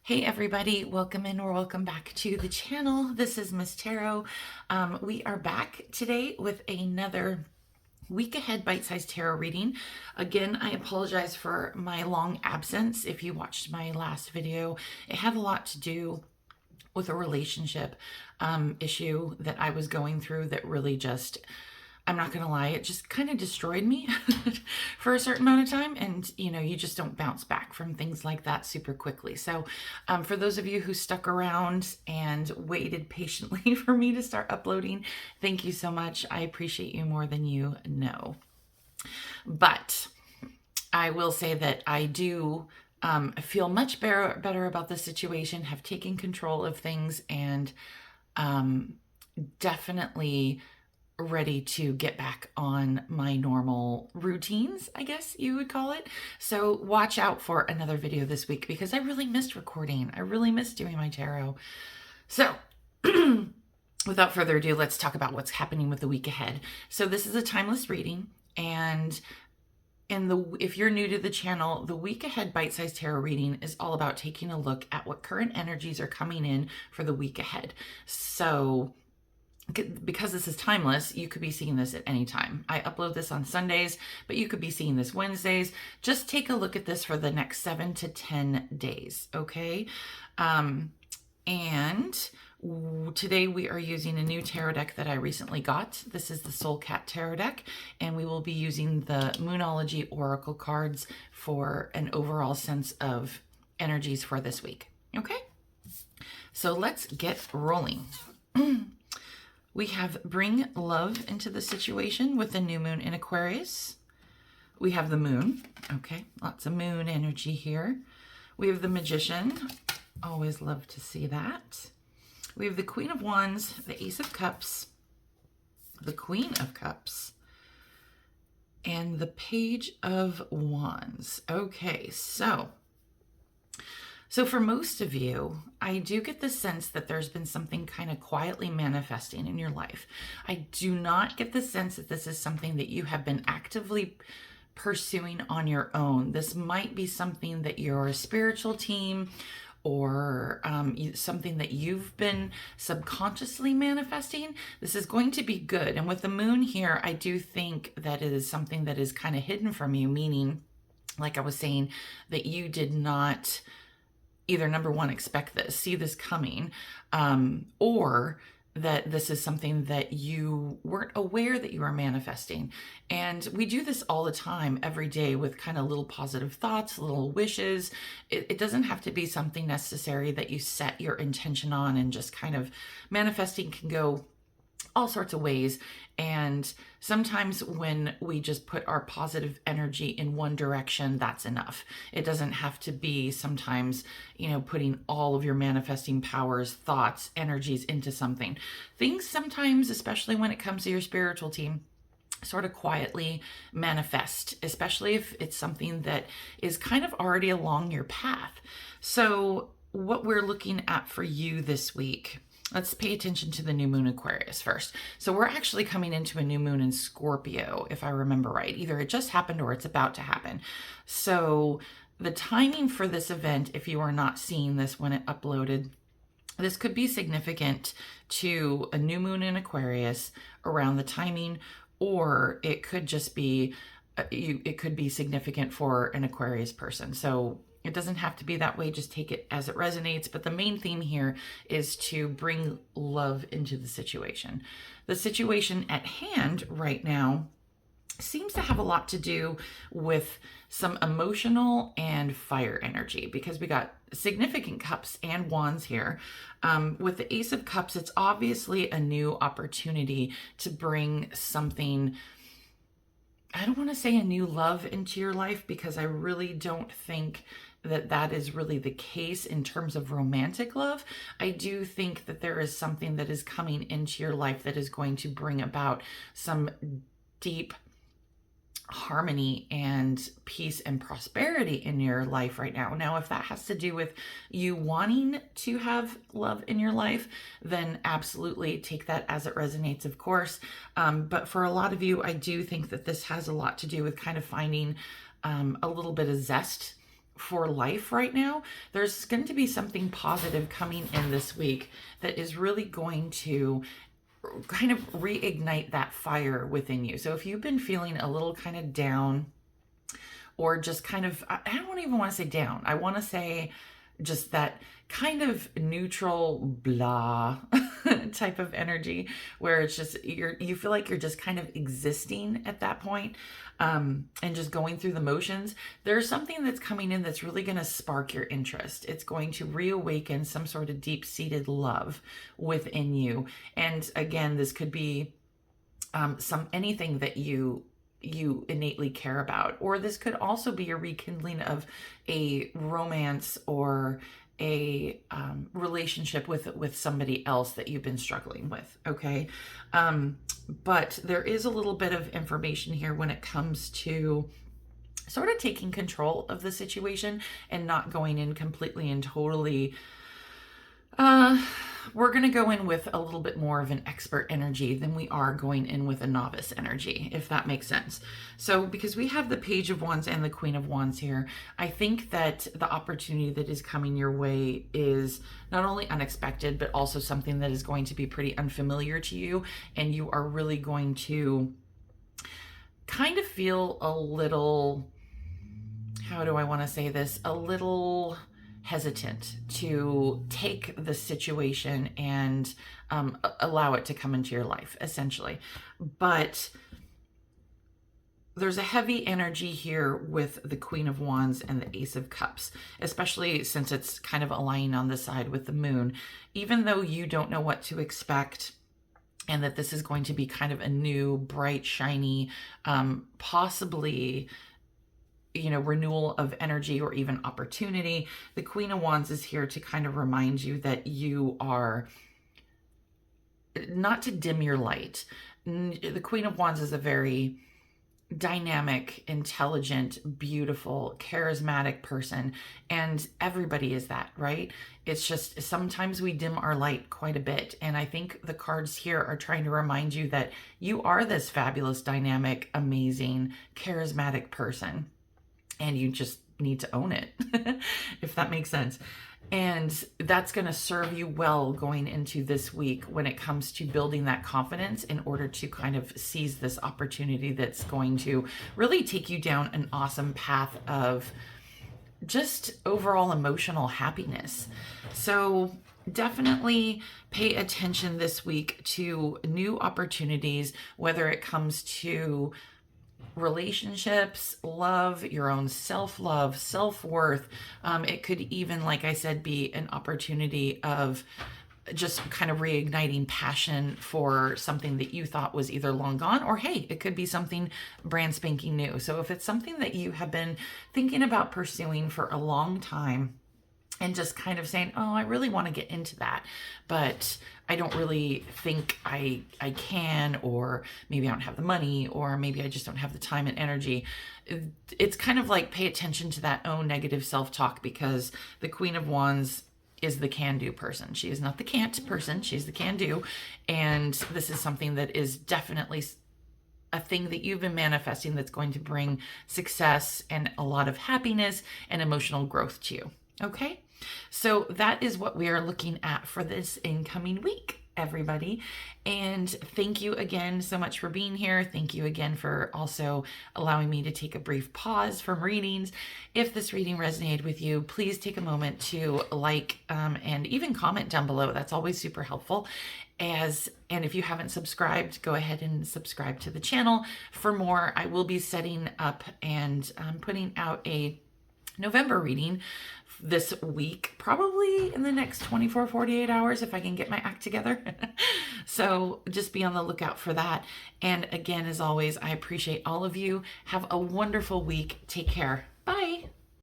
Hey everybody, welcome in or welcome back to the channel. This is Miss Tarot. We are back today with another week ahead bite-sized tarot reading. Again, I apologize for my long absence. If you watched my last video, it had a lot to do with a relationship issue that I was going through that really just, I'm not gonna lie, it just kind of destroyed me for a certain amount of time. And you just don't bounce back from things like that super quickly. So for those of you who stuck around and waited patiently for me to start uploading, thank you so much. I appreciate you more than you know. But I will say that I do feel much better about the situation, have taken control of things, and definitely ready to get back on my normal routines, I guess you would call it. So watch out for another video this week because I really missed recording. I really missed doing my tarot. So without further ado, let's talk about what's happening with the week ahead. So this is a timeless reading, and if you're new to the channel, the week ahead bite-sized tarot reading is all about taking a look at what current energies are coming in for the week ahead. So because this is timeless, you could be seeing this at any time. I upload this on Sundays, but you could be seeing this Wednesdays. Just take a look at this for the next 7 to 10 days, okay? And today we are using a new tarot deck that I recently got. This is the Soul Cat Tarot deck, and we will be using the Moonology Oracle cards for an overall sense of energies for this week, okay? So let's get rolling. We have bring love into the situation with the new moon in Aquarius. We have the moon. Okay, lots of moon energy here. We have the magician. Always love to see that. We have the Queen of Wands, the Ace of Cups, the Queen of Cups, and the Page of Wands. Okay, so for most of you, I do get the sense that there's been something kind of quietly manifesting in your life. I do not get the sense that this is something that you have been actively pursuing on your own. This might be something that your spiritual team or something that you've been subconsciously manifesting. This is going to be good. And with the moon here, I do think that it is something that is kind of hidden from you, meaning, like I was saying, that you did not either, number one, expect this, see this coming, or that this is something that you weren't aware that you were manifesting. And we do this all the time, every day, with kind of little positive thoughts, little wishes. It doesn't have to be something necessary that you set your intention on, and just kind of manifesting can go all sorts of ways. And sometimes when we just put our positive energy in one direction, that's enough. It doesn't have to be sometimes, putting all of your manifesting powers, thoughts, energies into something. Things sometimes, especially when it comes to your spiritual team, sort of quietly manifest, especially if it's something that is kind of already along your path. So what we're looking at for you this week, let's pay attention to the new moon Aquarius first. So we're actually coming into a new moon in Scorpio, if I remember right. Either it just happened or it's about to happen. So the timing for this event, if you are not seeing this when it uploaded, this could be significant to a new moon in Aquarius around the timing, or it could just be, it could be significant for an Aquarius person. So it doesn't have to be that way. Just take it as it resonates. But the main theme here is to bring love into the situation. The situation at hand right now seems to have a lot to do with some emotional and fire energy, because we got significant cups and wands here. With the Ace of Cups, it's obviously a new opportunity to bring something, I don't want to say a new love into your life, because I really don't think that is really the case in terms of romantic love. I do think that there is something that is coming into your life that is going to bring about some deep harmony and peace and prosperity in your life right now. Now, if that has to do with you wanting to have love in your life, then absolutely take that as it resonates, of course. But for a lot of you, I do think that this has a lot to do with kind of finding a little bit of zest for life right now, there's going to be something positive coming in this week that is really going to kind of reignite that fire within you. So if you've been feeling a little kind of down, or just kind of, I don't even want to say down, I want to say just that kind of neutral blah type of energy where it's just you feel like you're just kind of existing at that point, and just going through the motions. There's something that's coming in that's really going to spark your interest. It's going to reawaken some sort of deep-seated love within you. And again, this could be anything that you innately care about, or this could also be a rekindling of a romance or a relationship with somebody else that you've been struggling with. Okay. But there is a little bit of information here when it comes to sort of taking control of the situation and not going in completely and totally. We're going to go in with a little bit more of an expert energy than we are going in with a novice energy, if that makes sense. So because we have the Page of Wands and the Queen of Wands here, I think that the opportunity that is coming your way is not only unexpected, but also something that is going to be pretty unfamiliar to you. And you are really going to kind of feel a little, how do I want to say this? A little hesitant to take the situation and allow it to come into your life, essentially. But there's a heavy energy here with the Queen of Wands and the Ace of Cups, especially since it's kind of aligning on the side with the moon. Even though you don't know what to expect, and that this is going to be kind of a new, bright, shiny, possibly renewal of energy or even opportunity, the Queen of Wands is here to kind of remind you that you are not to dim your light. The Queen of Wands is a very dynamic, intelligent, beautiful, charismatic person, and everybody is that, right? It's just sometimes we dim our light quite a bit, and I think the cards here are trying to remind you that you are this fabulous, dynamic, amazing, charismatic person. And you just need to own it, if that makes sense. And that's going to serve you well going into this week when it comes to building that confidence in order to kind of seize this opportunity that's going to really take you down an awesome path of just overall emotional happiness. So definitely pay attention this week to new opportunities, whether it comes to relationships, love, your own self-love, self-worth. It could even, like I said, be an opportunity of just kind of reigniting passion for something that you thought was either long gone, or hey, it could be something brand spanking new. So if it's something that you have been thinking about pursuing for a long time, and just kind of saying, oh, I really want to get into that, but I don't really think I can, or maybe I don't have the money, or maybe I just don't have the time and energy. It's kind of like pay attention to that own negative self-talk, because the Queen of Wands is the can-do person. She is not the can't person. She's the can-do. And this is something that is definitely a thing that you've been manifesting that's going to bring success and a lot of happiness and emotional growth to you. Okay? So that is what we are looking at for this incoming week, everybody. And thank you again so much for being here. Thank you again for also allowing me to take a brief pause from readings. If this reading resonated with you, please take a moment to like and even comment down below. That's always super helpful. And if you haven't subscribed, go ahead and subscribe to the channel for more. I will be setting up and putting out a November reading this week, probably in the next 24, 48 hours if I can get my act together. So just be on the lookout for that. And again, as always, I appreciate all of you. Have a wonderful week. Take care. Bye.